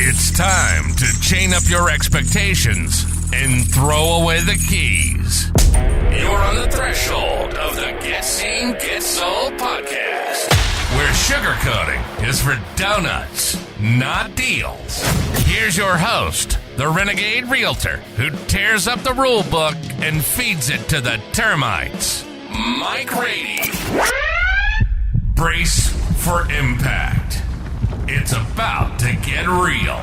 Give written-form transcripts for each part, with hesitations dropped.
It's time to chain up your expectations and throw away the keys. You're on the threshold of the Get Seen, Get Sold podcast, where sugarcoating is for donuts, not deals. Here's your host, the renegade realtor who tears up the rule book and feeds it to the termites, Mike Radie. Brace for impact. It's about to get real.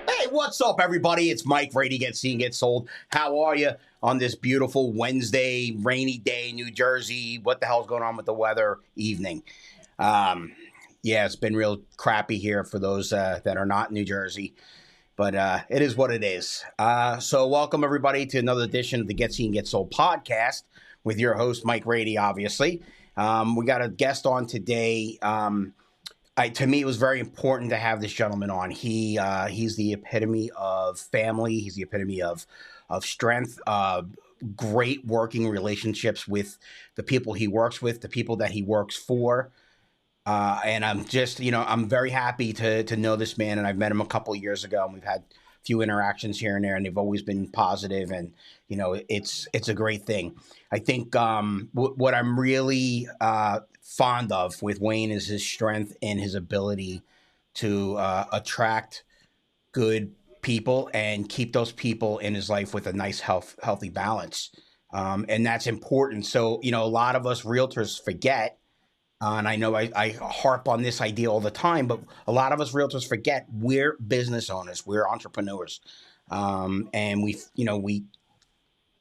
Hey, what's up, everybody? It's Mike Radie, Get Seen, Get Sold. How are you on this beautiful Wednesday, rainy day in New Jersey? What the hell's going on with the weather evening? Yeah, it's been real crappy here for those that are not in New Jersey, but it is what it is. So welcome, everybody, to another edition of the Get Seen, Get Sold podcast with your host, Mike Radie, obviously. We got a guest on today. To me, it was very important to have this gentleman on. He's the epitome of family. He's the epitome of strength, great working relationships with the people he works with, the people that he works for. And I'm just, I'm very happy to know this man. And I've met him a couple of years ago, and we've had a few interactions here and there, and they've always been positive. And, it's a great thing. I think what I'm really fond of with Wayne is his strength and his ability to attract good people and keep those people in his life with a nice, healthy balance. And that's important. So, a lot of us realtors forget, and I know I harp on this idea all the time, but a lot of us realtors forget we're business owners, we're entrepreneurs. And we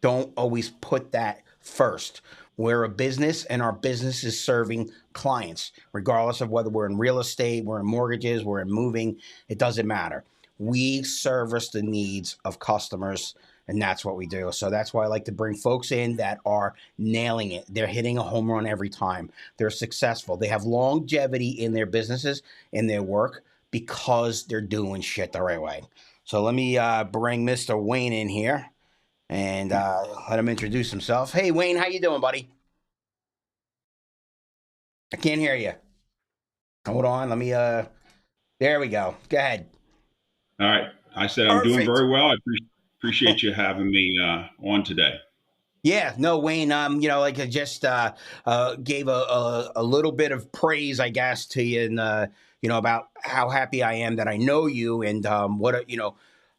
don't always put that first. We're a business, and our business is serving clients, regardless of whether we're in real estate, we're in mortgages, we're in moving. It doesn't matter. We service the needs of customers, and that's what we do. So that's why I like to bring folks in that are nailing it. They're hitting a home run every time. They're successful. They have longevity in their businesses, in their work, because they're doing shit the right way. So let me bring Mr. Wayne in here and let him introduce himself. Hey, Wayne, how you doing, buddy? I can't hear you. Hold on. Let me, there we go. Go ahead. All right. I said I'm doing very well. I appreciate you having me on today. Yeah, no, Wayne, I just gave a little bit of praise, I guess, to you, and, about how happy I am that I know you, and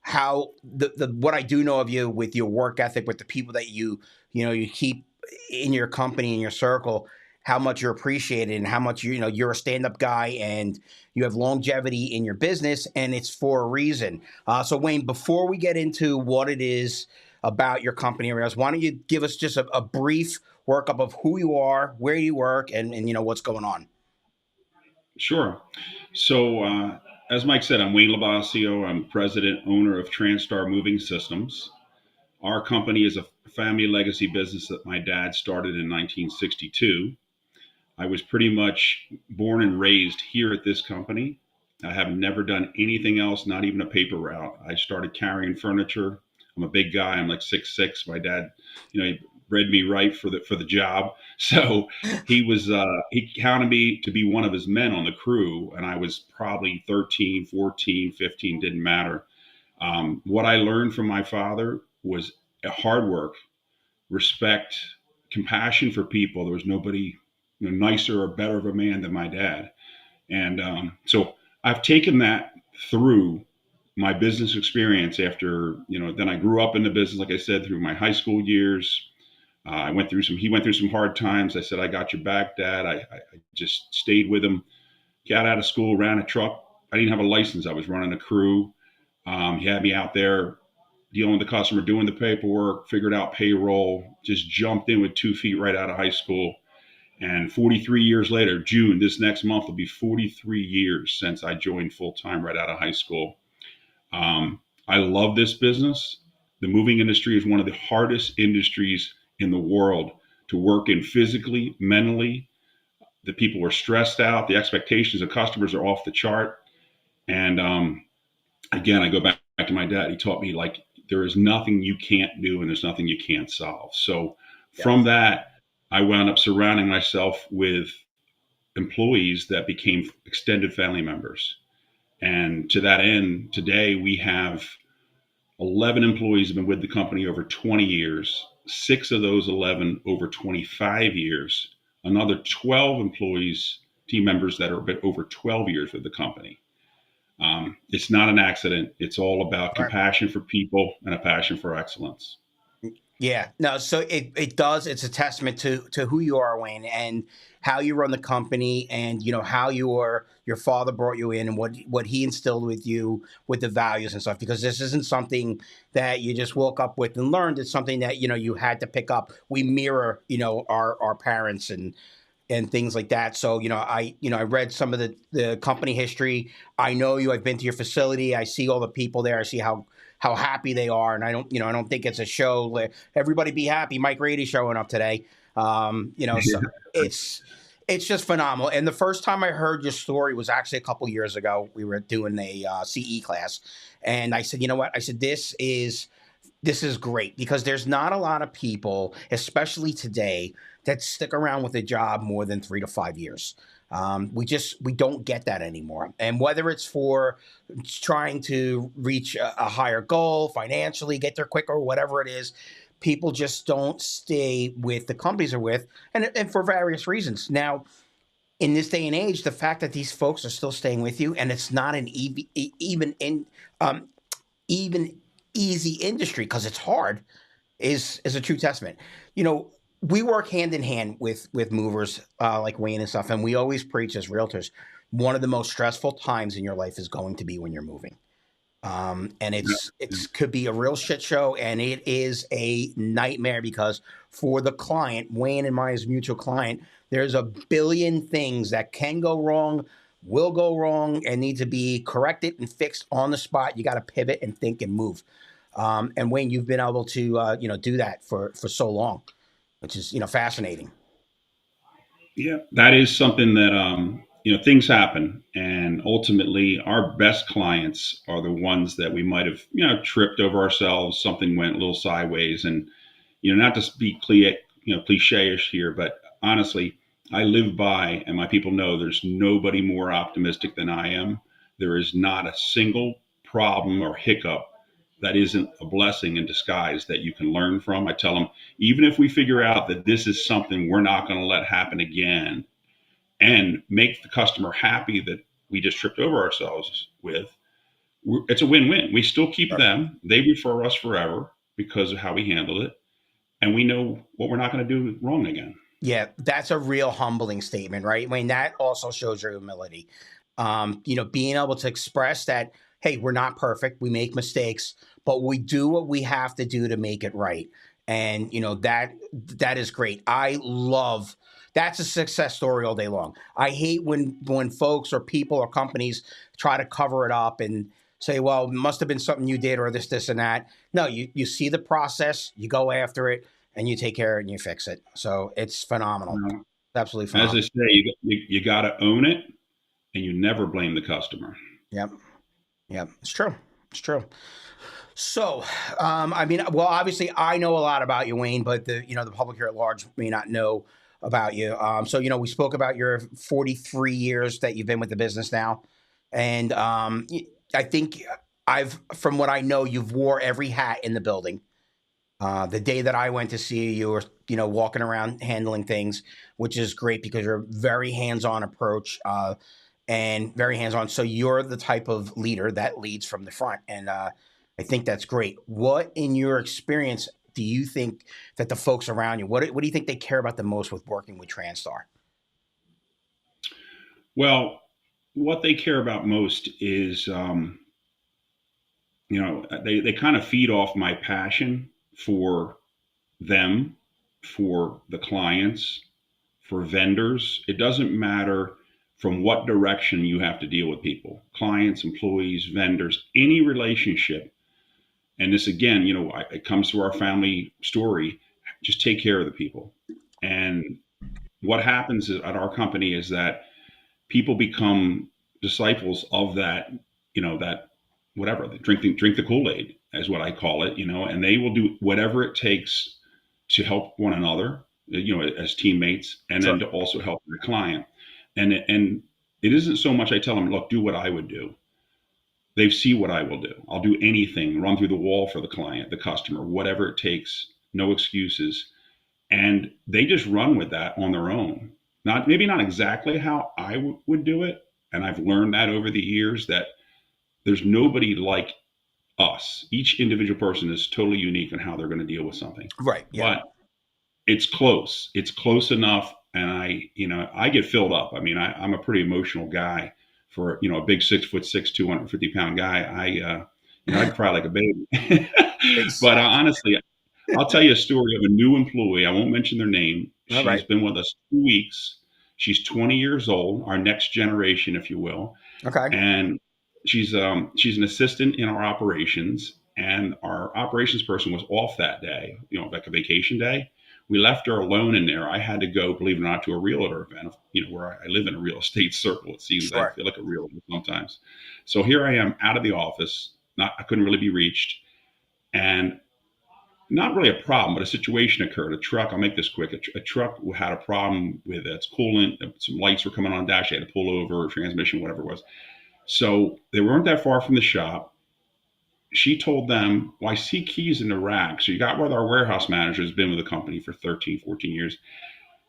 how what I do know of you with your work ethic, with the people that you keep in your company, in your circle, how much you're appreciated, and how much you're a stand-up guy, and you have longevity in your business, and it's for a reason. So Wayne, before we get into what it is about your company, why don't you give us just a brief workup of who you are, where you work, and what's going on? Sure. So as Mike said, I'm Wayne Lobascio. I'm president, owner of Transtar Moving Systems. Our company is a family legacy business that my dad started in 1962. I was pretty much born and raised here at this company. I have never done anything else, not even a paper route. I started carrying furniture. I'm a big guy. I'm like 6'6". My dad, he bred me right for the job. So he counted me to be one of his men on the crew. And I was probably 13, 14, 15, didn't matter. What I learned from my father was hard work, respect, compassion for people. There was nobody nicer or better of a man than my dad. And so I've taken that through my business experience after, then I grew up in the business, like I said, through my high school years. He went through some hard times. I said, I got your back, Dad. I just stayed with him, got out of school, ran a truck. I didn't have a license. I was running a crew. He had me out there dealing with the customer, doing the paperwork, figured out payroll, just jumped in with 2 feet right out of high school. And 43 years later, June, this next month will be 43 years since I joined full time right out of high school. I love this business. The moving industry is one of the hardest industries in the world to work in physically, mentally. The people are stressed out. The expectations of customers are off the chart. And again, I go back to my dad. He taught me, like, there is nothing you can't do and there's nothing you can't solve. So from that, I wound up surrounding myself with employees that became extended family members. And to that end, today we have 11 employees have been with the company over 20 years, 6 of those 11 over 25 years, another 12 employees, team members that are a bit over 12 years with the company. It's not an accident. It's all about compassion for people and a passion for excellence. Yeah, no, so it does. It's a testament to who you are, Wayne, and how you run the company, and how your father brought you in, and what he instilled with you with the values and stuff. Because this isn't something that you just woke up with and learned. It's something that you had to pick up. We mirror our parents and things like that. So I read some of the company history. I know you. I've been to your facility. I see all the people there. I see how happy they are, and I don't think it's a show. Everybody be happy. Mike Radie showing up today. So it's just phenomenal. And the first time I heard your story was actually a couple years ago. We were doing a CE class, and I said, you know what? I said this is great, because there's not a lot of people, especially today, that stick around with a job more than 3 to 5 years. We don't get that anymore. And whether it's for trying to reach a higher goal financially, get there quicker, whatever it is, people just don't stay with the companies they're with, and for various reasons. Now, in this day and age, the fact that these folks are still staying with you, and it's not an even easy industry, because it's hard, is a true testament. We work hand in hand with movers like Wayne and stuff, and we always preach as realtors, one of the most stressful times in your life is going to be when you're moving. And it's could be a real shit show, and it is a nightmare, because for the client, Wayne and my mutual client, there's a billion things that can go wrong, will go wrong, and need to be corrected and fixed on the spot. You got to pivot and think and move. And Wayne, you've been able to do that for so long, which is fascinating. Yeah, that is something that things happen, and ultimately our best clients are the ones that we might have tripped over ourselves. Something went a little sideways, and not to be cliche-ish here, but honestly, I live by, and my people know, there's nobody more optimistic than I am. There is not a single problem or hiccup that isn't a blessing in disguise that you can learn from. I tell them, even if we figure out that this is something we're not going to let happen again, and make the customer happy that we just tripped over ourselves with, it's a win-win. We still keep them. They refer us forever because of how we handled it. And we know what we're not going to do wrong again. Yeah, that's a real humbling statement, right? I mean, that also shows your humility. Being able to express that, hey, we're not perfect. We make mistakes, but we do what we have to do to make it right. And, that is great. That's a success story all day long. I hate when folks or people or companies try to cover it up and say, well, it must have been something you did, or this, and that. No, you see the process, you go after it, and you take care of it and you fix it. So it's phenomenal. It's absolutely phenomenal. As I say, you got to own it, and you never blame the customer. Yep. It's true. So, obviously I know a lot about you, Wayne, but the public here at large may not know about you. So, we spoke about your 43 years that you've been with the business now. And I think from what I know, you've wore every hat in the building. The day that I went to see you were, walking around handling things, which is great because you're a very hands-on approach and very hands-on. So you're the type of leader that leads from the front. And I think that's great. What, in your experience, do you think that the folks around you, what do you think they care about the most with working with Transtar? Well, what they care about most is, they kind of feed off my passion for them, for the clients, for vendors. It doesn't matter from what direction you have to deal with people, clients, employees, vendors, any relationship. And this, again, it comes to our family story. Just take care of the people. And what happens at our company is that people become disciples of that, that whatever, drink the Kool-Aid is what I call it, and they will do whatever it takes to help one another, as teammates, and then to also help the client. And it isn't so much I tell them, look, do what I would do. They see what I will do. I'll do anything, run through the wall for the client, the customer, whatever it takes, no excuses. And they just run with that on their own. Maybe not exactly how I would do it. And I've learned that over the years that there's nobody like us. Each individual person is totally unique in how they're going to deal with something. Right. Yeah. But it's close. It's close enough. And I get filled up. I mean, I'm a pretty emotional guy for, a big 6'6", 250-pound guy. I'd cry like a baby. But honestly, I'll tell you a story of a new employee. I won't mention their name. She's been with us 2 weeks. She's 20 years old, our next generation, if you will. Okay. And she's an assistant in our operations, and our operations person was off that day, like a vacation day. We left her alone in there. I had to go, believe it or not, to a realtor event, where I live in a real estate circle. It seems Sure. I feel like a realtor sometimes. So here I am out of the office. I couldn't really be reached. And not really a problem, but a situation occurred. I'll make this quick. A truck had a problem with its coolant. Some lights were coming on dash. They had to pull over, transmission, whatever it was. So they weren't that far from the shop. She told them, well, I see keys in the rack. So you got with our warehouse manager who's been with the company for 13, 14 years.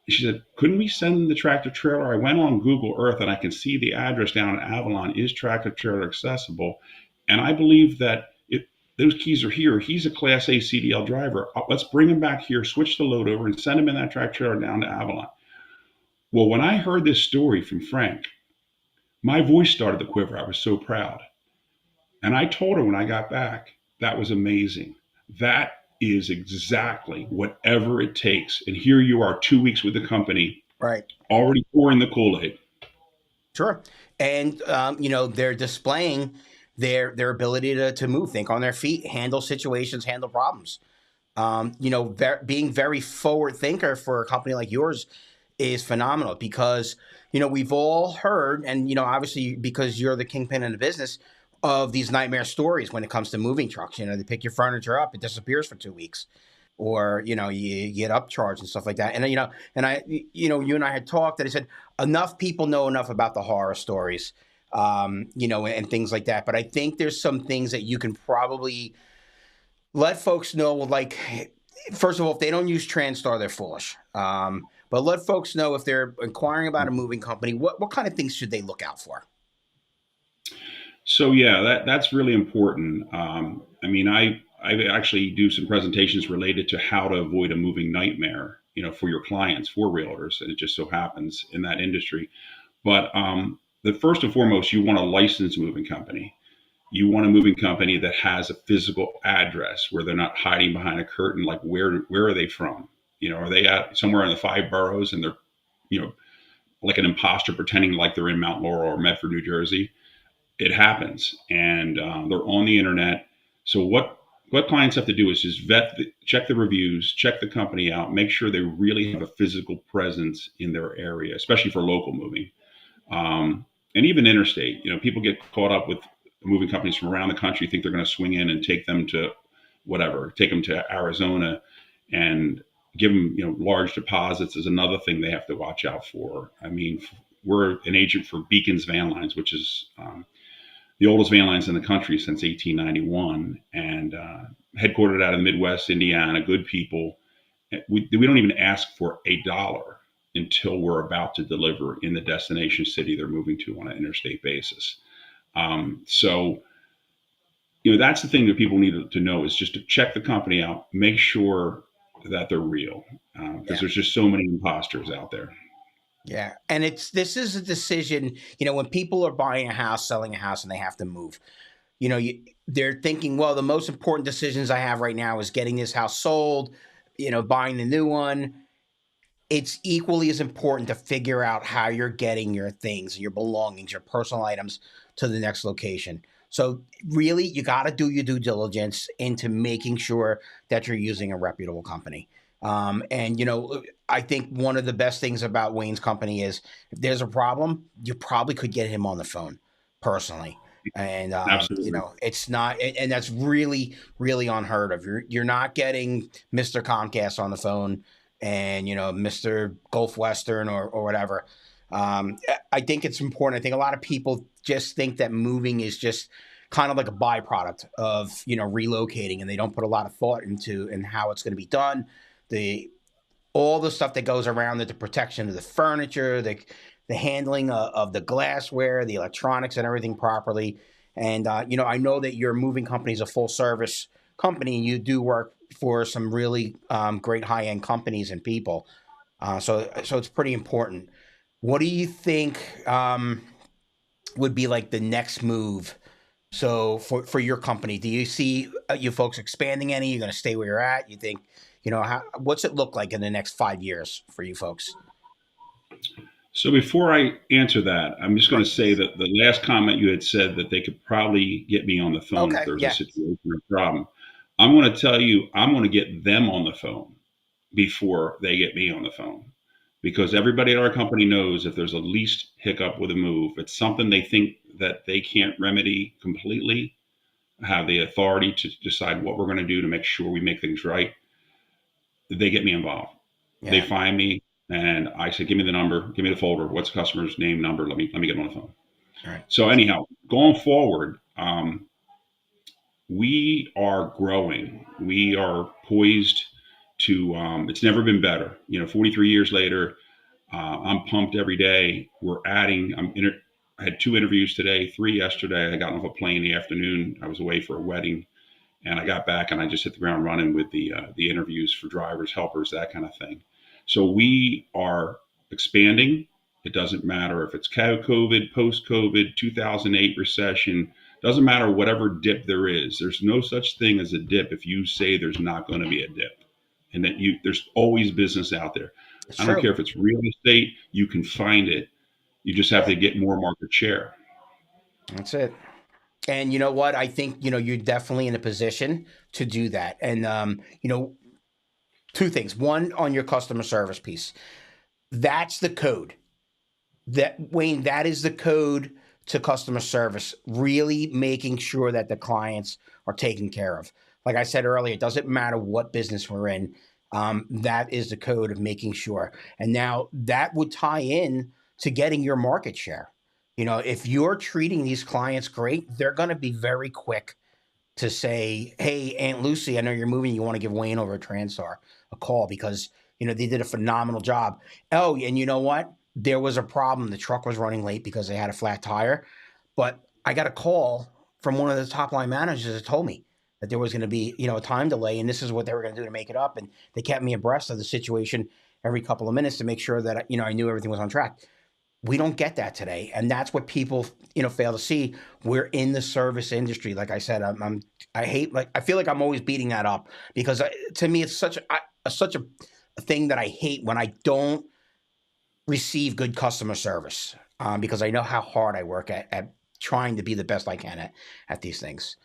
And she said, couldn't we send the tractor trailer? I went on Google Earth and I can see the address down in Avalon. Is tractor trailer accessible? And I believe that those keys are here. He's a Class A CDL driver. Let's bring him back here, switch the load over, and send him in that tractor trailer down to Avalon. Well, when I heard this story from Frank, my voice started to quiver. I was so proud. And I told her when I got back, that was amazing. That is exactly whatever it takes. And here you are 2 weeks with the company, right, already pouring the Kool-Aid. Sure. And, they're displaying their ability to move, think on their feet, handle situations, handle problems. Being very forward thinker for a company like yours is phenomenal because, we've all heard, and, obviously because you're the kingpin in the business, of these nightmare stories when it comes to moving trucks. They pick your furniture up, it disappears for 2 weeks, or you get upcharged and stuff like that. And you and I had talked, and I said enough people know enough about the horror stories, and things like that. But I think there's some things that you can probably let folks know. Like, first of all, if they don't use Transtar, they're foolish. But let folks know if they're inquiring about a moving company, what kind of things should they look out for? So yeah, that's really important. I actually do some presentations related to how to avoid a moving nightmare, for your clients, for realtors, and it just so happens in that industry. But the first and foremost, you want a licensed moving company. You want a moving company that has a physical address where they're not hiding behind a curtain. Like where are they from? Are they at somewhere in the 5 boroughs and they're, like an imposter pretending like they're in Mount Laurel or Medford, New Jersey? It happens, and they're on the internet. So what clients have to do is just check the reviews, check the company out, make sure they really have a physical presence in their area, especially for local moving, and even interstate. People get caught up with moving companies from around the country, think they're going to swing in and take them to Arizona, and give them large deposits is another thing they have to watch out for. I mean, we're an agent for Beacon's Van Lines, which is the oldest van lines in the country since 1891, and headquartered out of the Midwest, Indiana, good people. We don't even ask for $1 until we're about to deliver in the destination city they're moving to on an interstate basis. So that's the thing that people need to know, is just to check the company out, make sure that they're real, because there's just so many imposters out there. Yeah. And this is a decision, when people are buying a house, selling a house, and they have to move, they're thinking, well, the most important decisions I have right now is getting this house sold, buying the new one. It's equally as important to figure out how you're getting your things, your belongings, your personal items to the next location. So really, you got to do your due diligence into making sure that you're using a reputable company. I think one of the best things about Wayne's company is if there's a problem, you probably could get him on the phone personally. And, it's not, and that's really, really unheard of. You're not getting Mr. Comcast on the phone and, Mr. Gulf Western or whatever. I think it's important. I think a lot of people just think that moving is just kind of like a byproduct of, relocating, and they don't put a lot of thought into and how it's going to be done. The all the stuff that goes around it, the protection of the furniture, the handling of the glassware, the electronics, and everything properly. And I know that your moving company is a full service company, and you do work for some really great high end companies and people. So it's pretty important. What do you think would be like the next move? So for your company, do you see you folks expanding any? You're going to stay where you're at? You think, what's it look like in the next 5 years for you folks? So before I answer that, I'm just going Right. to say that the last comment you had said that they could probably get me on the phone if Okay. there was a Yeah. situation or problem. I'm going to tell you, I'm going to get them on the phone before they get me on the phone. Because everybody at our company knows if there's a least hiccup with a move, it's something they think that they can't remedy completely, have the authority to decide what we're going to do to make sure we make things right, they get me involved. They Yeah. find me and I say, give me the number, give me the folder, what's the customer's name, number, let me get them on the phone. All right. So anyhow, going forward, we are growing. We are poised to. It's never been better. 43 years later, I'm pumped every day. We're adding. I had 2 interviews today, 3 yesterday. I got off a plane in the afternoon. I was away for a wedding, and I got back and I just hit the ground running with the interviews for drivers, helpers, that kind of thing. So we are expanding. It doesn't matter if it's COVID, post COVID, 2008 recession. Doesn't matter whatever dip there is. There's no such thing as a dip if you say there's not going to be a dip, and that there's always business out there. It's I don't true. care if it's real estate. You can find it. You just have to get more market share. That's it. And you know what? I think, you're definitely in a position to do that. And, two things. One, on your customer service piece, that's the code. Wayne, that is the code to customer service, really making sure that the clients are taken care of. Like I said earlier, it doesn't matter what business we're in. That is the code of making sure. And now that would tie in to getting your market share. If you're treating these clients great, they're going to be very quick to say, "Hey, Aunt Lucy, I know you're moving. You want to give Wayne over at Transtar a call because they did a phenomenal job." Oh, and you know what? There was a problem. The truck was running late because they had a flat tire. But I got a call from one of the top line managers that told me that there was going to be a time delay, and this is what they were going to do to make it up. And they kept me abreast of the situation every couple of minutes to make sure that I knew everything was on track. We don't get that today, and that's what people fail to see. We're in the service industry. Like I said, I hate, like, I feel like I'm always beating that up because to me it's such a thing that I hate when I don't receive good customer service, because I know how hard I work at trying to be the best I can at these things.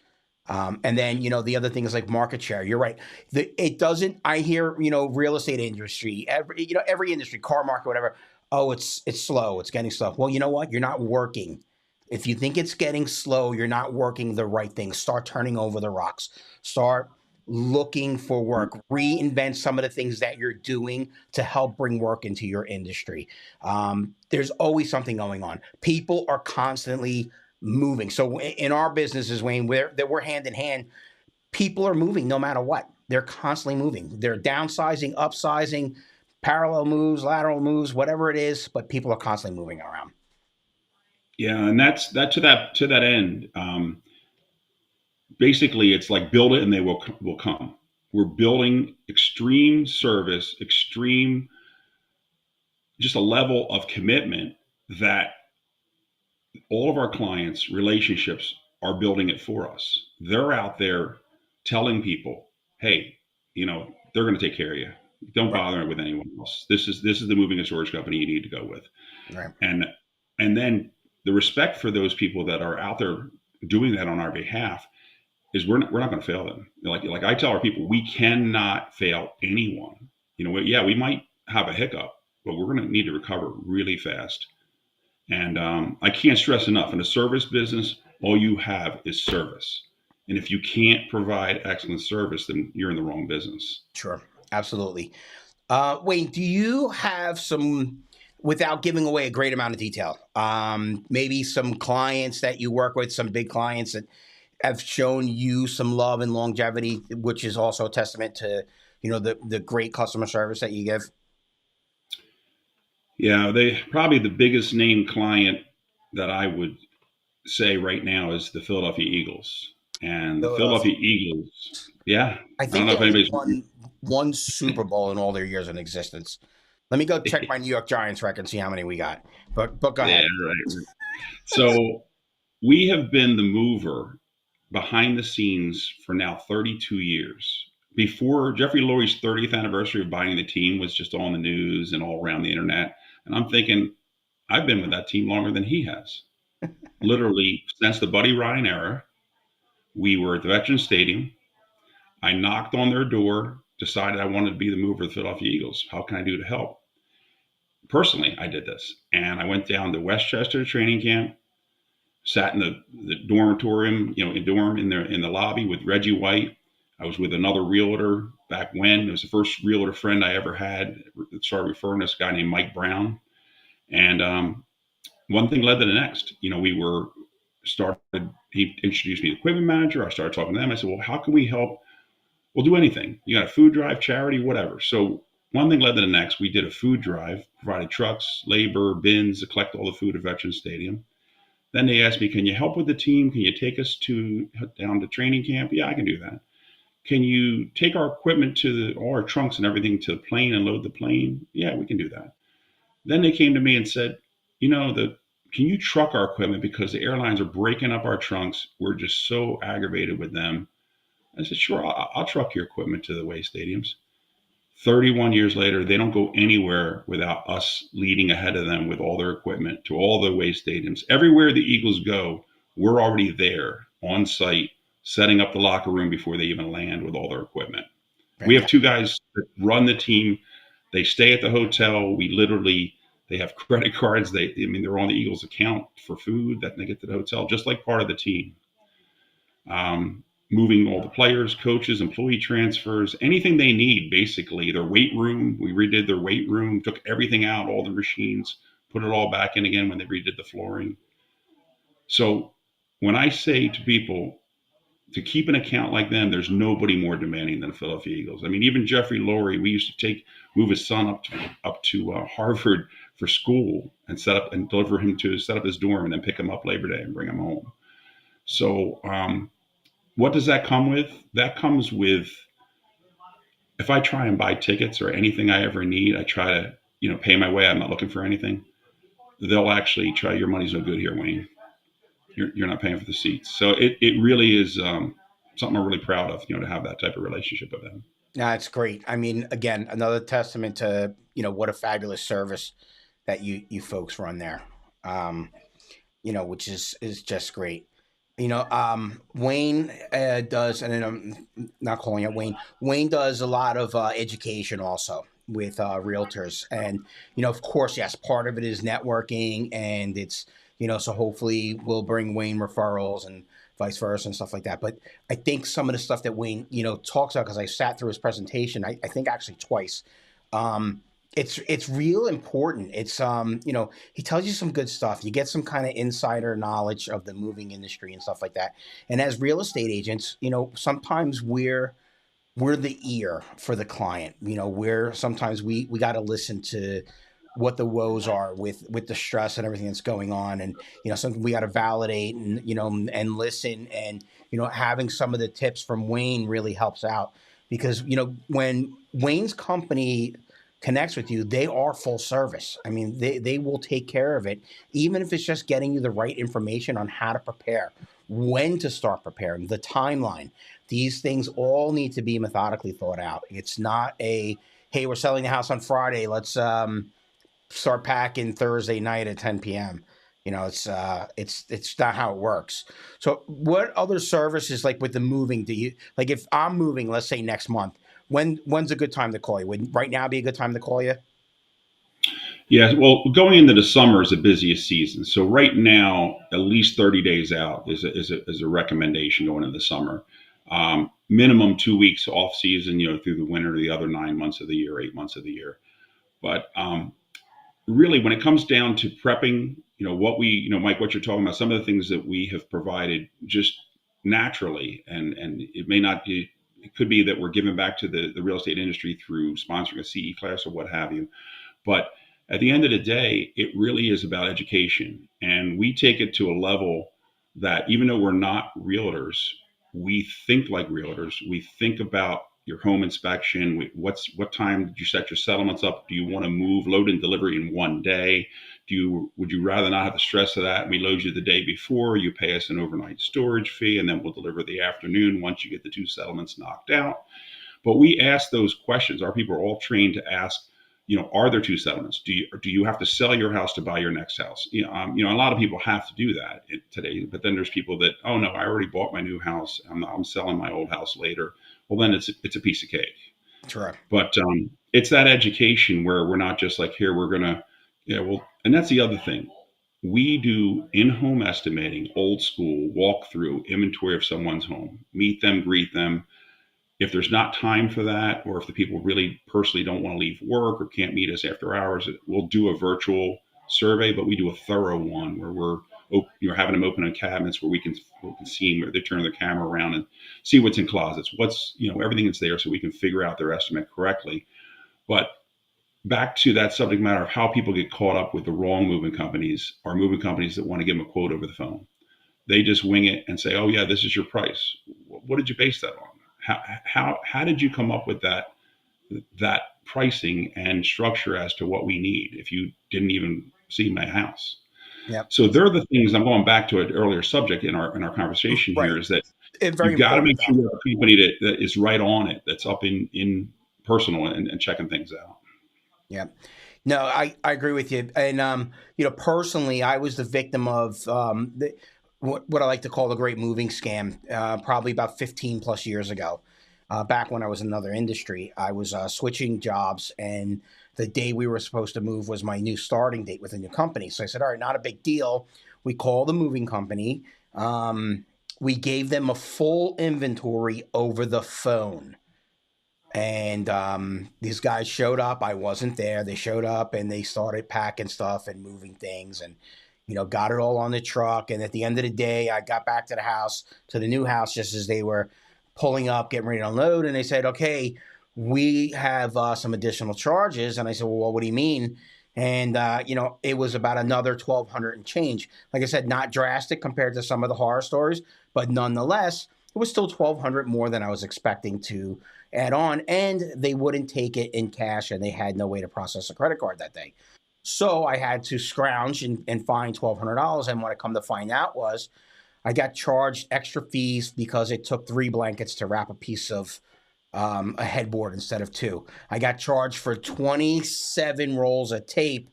And then, the other thing is like market share. You're right. It doesn't, I hear, real estate industry, every industry, car market, whatever. Oh, it's slow. It's getting slow. Well, you know what? You're not working. If you think it's getting slow, you're not working the right things. Start turning over the rocks. Start looking for work. Reinvent some of the things that you're doing to help bring work into your industry. There's always something going on. People are constantly moving. So in our businesses, Wayne, we're hand in hand. People are moving no matter what. They're constantly moving. They're downsizing, upsizing, parallel moves, lateral moves, whatever it is, but people are constantly moving around. Yeah, and to that end. Basically, it's like build it and they will come. We're building extreme service, extreme, just a level of commitment that all of our clients' relationships are building it for us. They're out there telling people, hey, they're going to take care of you. Don't Right. bother with anyone else. This is the moving and storage company you need to go with. Right. And then the respect for those people that are out there doing that on our behalf is we're not going to fail them. Like I tell our people, we cannot fail anyone. Yeah, we might have a hiccup, but we're going to need to recover really fast. And I can't stress enough, in a service business, all you have is service. And if you can't provide excellent service, then you're in the wrong business. Sure. Absolutely. Wayne, do you have some without giving away a great amount of detail. Maybe some clients that you work with, some big clients that have shown you some love and longevity, which is also a testament to, the great customer service that you give. Yeah, they probably the biggest name client that I would say right now is the Philadelphia Eagles. And the Philadelphia. Philadelphia Eagles, yeah, I I don't think know they if only anybody's, won one Super Bowl in all their years in existence. Let me go check my New York Giants record and see how many we got. But go yeah, ahead. right. So we have been the mover behind the scenes for now 32 years. Before Jeffrey Lurie's 30th anniversary of buying the team was just on the news and all around the internet. And I'm thinking, I've been with that team longer than he has. Literally, since the Buddy Ryan era, we were at the Veterans Stadium. I knocked on their door, decided I wanted to be the mover of the Philadelphia Eagles. How can I do to help? Personally, I did this. And I went down to Westchester training camp, sat in the dormitorium, in the lobby with Reggie White. I was with another realtor back when. It was the first realtor friend I ever had. Started referring to this guy named Mike Brown. And one thing led to the next. He introduced me to the equipment manager. I started talking to them. I said, well, how can we help? We'll do anything. You got a food drive, charity, whatever. So one thing led to the next. We did a food drive, provided trucks, labor, bins to collect all the food at Veterans Stadium. Then they asked me, can you help with the team? Can you take us down to training camp? Yeah, I can do that. Can you take our equipment all our trunks and everything to the plane and load the plane? Yeah, we can do that. Then they came to me and said, can you truck our equipment because the airlines are breaking up our trunks? We're just so aggravated with them. I said, sure, I'll truck your equipment to the away stadiums. 31 years later, they don't go anywhere without us leading ahead of them with all their equipment to all the away stadiums. Everywhere the Eagles go, we're already there on site, setting up the locker room before they even land with all their equipment. We have two guys that run the team. They stay at the hotel. They have credit cards. They're on the Eagles account for food that they get to the hotel, just like part of the team. Moving all the players, coaches, employee transfers, anything they need, basically. Their weight room, we redid their weight room, took everything out, all the machines, put it all back in again when they redid the flooring. So when I say to people to keep an account like them, there's nobody more demanding than the Philadelphia Eagles. Even Jeffrey Lurie, we used to move his son up to Harvard for school and set up his dorm and then pick him up Labor Day and bring him home. So, what does that come with? That comes with, if I try and buy tickets or anything I ever need, I try to, pay my way. I'm not looking for anything. They'll actually try, your money's no good here, Wayne. You're not paying for the seats. So it really is something I'm really proud of, to have that type of relationship with them. No, it's great. Again, another testament to, what a fabulous service that you folks run there, which is just great. Wayne does, and I'm not calling it Wayne. Wayne does a lot of education also with realtors, and of course, yes, part of it is networking, and it's so hopefully we'll bring Wayne referrals and vice versa and stuff like that. But I think some of the stuff that Wayne talks about, because I sat through his presentation, I think actually twice. It's real important. It's he tells you some good stuff. You get some kind of insider knowledge of the moving industry and stuff like that. And as real estate agents, sometimes we're the ear for the client. We're sometimes we got to listen to what the woes are with the stress and everything that's going on, and something we got to validate and and listen, and having some of the tips from Wayne really helps out, because when Wayne's company connects with you, they are full service. They will take care of it, even if it's just getting you the right information on how to prepare, when to start preparing, the timeline. These things all need to be methodically thought out. It's not hey, we're selling the house on Friday, let's start packing Thursday night at 10 p.m. It's not how it works. So what other services, like with the moving, do you, like if I'm moving, let's say next month, when's a good time to call you? Would right now be a good time to call you? Yeah, well, going into the summer is the busiest season. So right now, at least 30 days out is a recommendation going into the summer. Minimum 2 weeks off season, through the winter, the other 9 months of the year, 8 months of the year. But really, when it comes down to prepping, Mike, what you're talking about, some of the things that we have provided just naturally, and it may not be, it could be that we're giving back to the real estate industry through sponsoring a CE class or what have you. But at the end of the day, it really is about education. And we take it to a level that even though we're not realtors, we think like realtors. We think about your home inspection. What time did you set your settlements up? Do you want to move load and delivery in one day? Would you rather not have the stress of that? We load you the day before, you pay us an overnight storage fee, and then we'll deliver the afternoon once you get the two settlements knocked out. But we ask those questions. Our people are all trained to ask, are there two settlements? Do you have to sell your house to buy your next house? A lot of people have to do that today, but then there's people that, oh no, I already bought my new house. I'm selling my old house later. Well, then it's a piece of cake. Sure. But it's that education where we're not just like, here, we're going to, and that's the other thing. We do in-home estimating, old school, walk through inventory of someone's home, meet them, greet them. If there's not time for that, or if the people really personally don't want to leave work or can't meet us after hours, we'll do a virtual survey, but we do a thorough one where we're having them open on cabinets where we can see them, or they turn their camera around and see what's in closets, everything that's there, so we can figure out their estimate correctly. But back to that subject matter of how people get caught up with the wrong moving companies, or moving companies that want to give them a quote over the phone. They just wing it and say, oh yeah, this is your price. What did you base that on? How did you come up with that pricing and structure as to what we need if you didn't even see my house? Yep. So they're the things. I'm going back to an earlier subject in our conversation Right. here, is that Very you've got to make important, sure you're a company that is right on it, that's up in personal and checking things out. Yeah. No, I agree with you. And, personally, I was the victim of what I like to call the great moving scam, probably about 15 plus years ago. Back when I was in another industry, I was switching jobs, and the day we were supposed to move was my new starting date with a new company. So I said, all right, not a big deal. We called the moving company. We gave them a full inventory over the phone. And these guys showed up. I wasn't there. They showed up and they started packing stuff and moving things, and got it all on the truck. And at the end of the day, I got back to the new house, just as they were pulling up, getting ready to unload. And they said, okay, we have some additional charges. And I said, well, what do you mean? And, it was about another $1,200 and change. Like I said, not drastic compared to some of the horror stories, but nonetheless, it was still $1,200 more than I was expecting to add on. And they wouldn't take it in cash, and they had no way to process a credit card that day. So I had to scrounge and find $1,200. And what I come to find out was I got charged extra fees because it took 3 blankets to wrap a piece of a headboard instead of 2. I got charged for 27 rolls of tape,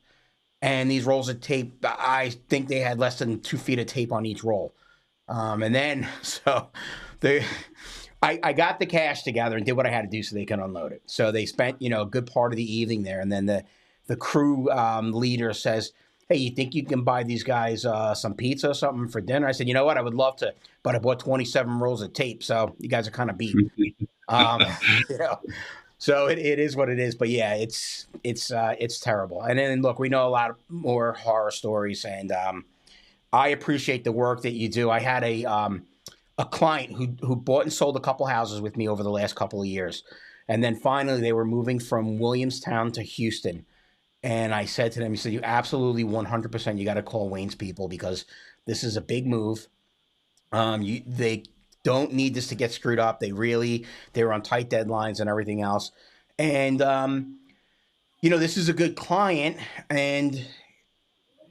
and these rolls of tape, I think they had less than 2 feet of tape on each roll. And then, so I got the cash together and did what I had to do so they could unload it. So they spent, a good part of the evening there. And then the crew leader says, hey, you think you can buy these guys some pizza or something for dinner? I said, you know what? I would love to, but I bought 27 rolls of tape. So you guys are kind of beat. So it is what it is. But yeah, it's terrible. And then look, we know a lot more horror stories, and I appreciate the work that you do. I had a client who bought and sold a couple houses with me over the last couple of years. And then finally they were moving from Williamstown to Houston. And I said to them, he said, you absolutely 100%, you got to call Wayne's people, because this is a big move. They don't need this to get screwed up. They were on tight deadlines and everything else. And, this is a good client, and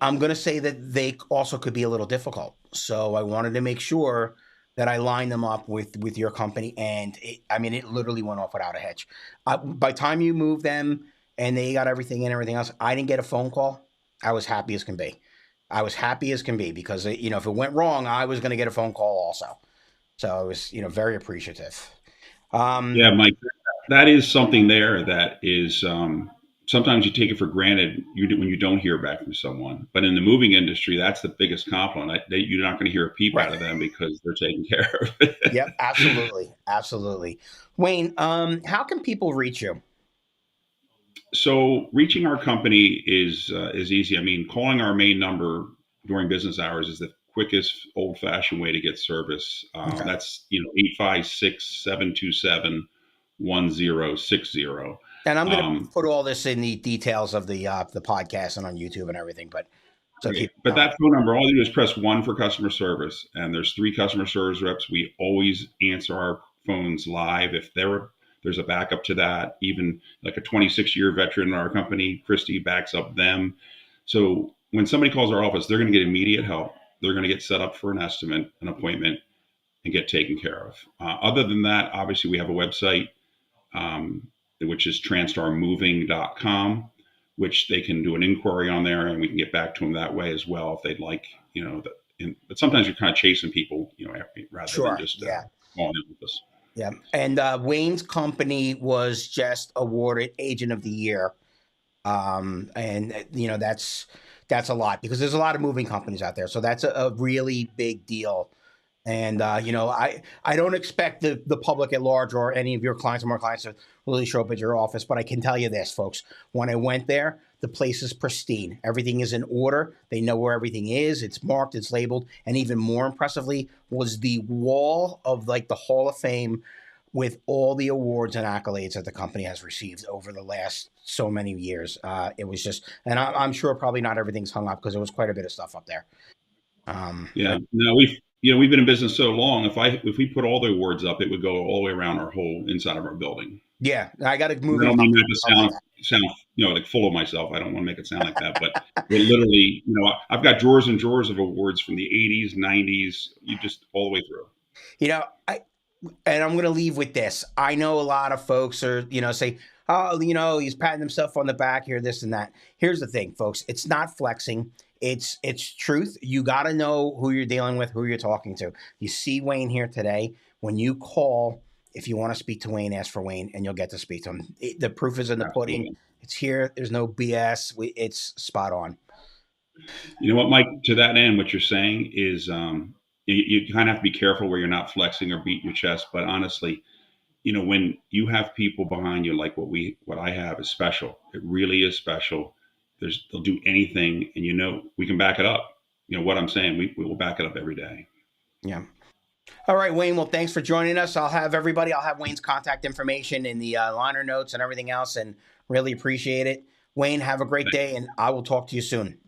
I'm going to say that they also could be a little difficult. So I wanted to make sure that I lined them up with your company. And it literally went off without a hitch. By the time you moved them and they got everything in and everything else, I didn't get a phone call. I was happy as can be. Because, if it went wrong, I was going to get a phone call also. So I was, very appreciative. Yeah, Mike, that is something there that is, sometimes you take it for granted when you don't hear back from someone. But in the moving industry, that's the biggest compliment. You're not going to hear a peep out of them because they're taken care of. Yep, absolutely. Absolutely. Wayne, how can people reach you? So reaching our company is easy. I mean, calling our main number during business hours is the quickest old-fashioned way to get service. Okay. That's 856-727-1060. And I'm going to put all this in the details of the podcast and on YouTube and everything. But so Great. keep. But that phone number, all you do is press 1 for customer service, and there's 3 customer service reps. We always answer our phones live. If there's a backup to that, even like a 26-year veteran in our company, Christy backs up them. So when somebody calls our office, they're going to get immediate help. They're going to get set up for an estimate, an appointment, and get taken care of. Other than that, obviously, we have a website, which is transtarmoving.com, which they can do an inquiry on there, and we can get back to them that way as well if they'd like. But sometimes you're kind of chasing people, rather than just calling in with us. Yeah. And Wayne's company was just awarded Agent of the Year. That's a lot because there's a lot of moving companies out there. So that's a really big deal. And, I don't expect the public at large or any of your clients or more clients to really show up at your office. But I can tell you this, folks, when I went there, the place is pristine. Everything is in order. They know where everything is. It's marked, it's labeled. And even more impressively was the wall of like the Hall of Fame with all the awards and accolades that the company has received over the last so many years. It was just, and I'm sure probably not everything's hung up because there was quite a bit of stuff up there. We've been in business so long. If we put all the awards up, it would go all the way around our whole inside of our building. Yeah, I got to move. I don't mean that to sound like full of myself. I don't want to make it sound like that, but we're literally, I've got drawers and drawers of awards from the 80s, 90s, just all the way through. And I'm going to leave with this. I know a lot of folks are, say, oh, he's patting himself on the back here, this and that. Here's the thing, folks. It's not flexing. It's truth. You got to know who you're dealing with, who you're talking to. You see Wayne here today. When you call, if you want to speak to Wayne, ask for Wayne, and you'll get to speak to him. The proof is in the pudding. It's here. There's no BS. It's spot on. You know what, Mike? To that end, what you're saying is you kind of have to be careful where you're not flexing or beating your chest. But honestly, when you have people behind you, like what I have is special. It really is special. They'll do anything, and we can back it up. What I'm saying, we will back it up every day. Yeah. All right, Wayne. Well, thanks for joining us. I'll have Wayne's contact information in the liner notes and everything else, and really appreciate it. Wayne, have a great day, and I will talk to you soon.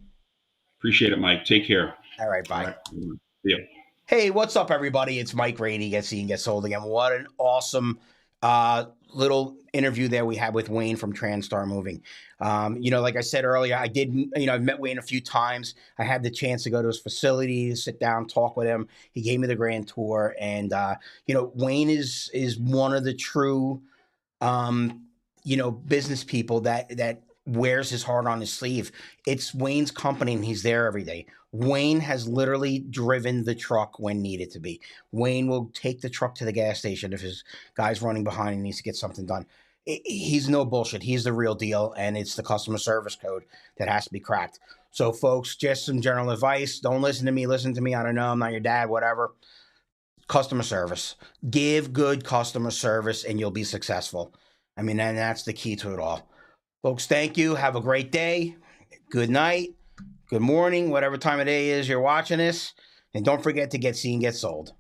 Appreciate it, Mike. Take care. All right, bye. All right. See ya. Hey, what's up, everybody? It's Mike Radie, Get Seen, Get Sold again. What an awesome little interview there we had with Wayne from Transtar Moving. Like I said earlier, I did, I've met Wayne a few times. I had the chance to go to his facility, sit down, talk with him. He gave me the grand tour. And, Wayne is one of the true, business people that wears his heart on his sleeve. It's Wayne's company and he's there every day. Wayne has literally driven the truck when needed to be. Wayne will take the truck to the gas station if his guy's running behind and needs to get something done. He's no bullshit. He's the real deal, and it's the customer service code that has to be cracked. So, folks, just some general advice. Don't listen to me. Listen to me. I don't know. I'm not your dad, whatever. Customer service. Give good customer service, and you'll be successful. And that's the key to it all. Folks, thank you. Have a great day. Good night. Good morning, whatever time of day is you're watching this. And don't forget to get seen, get sold.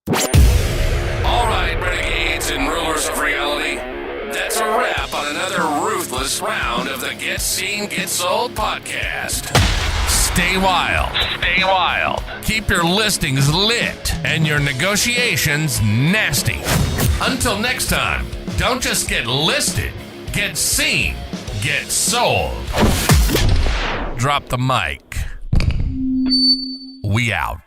All right, renegades and rulers of reality. That's a wrap on another ruthless round of the Get Seen, Get Sold podcast. Stay wild. Stay wild. Keep your listings lit and your negotiations nasty. Until next time, don't just get listed. Get seen. Get sold. Drop the mic. We out.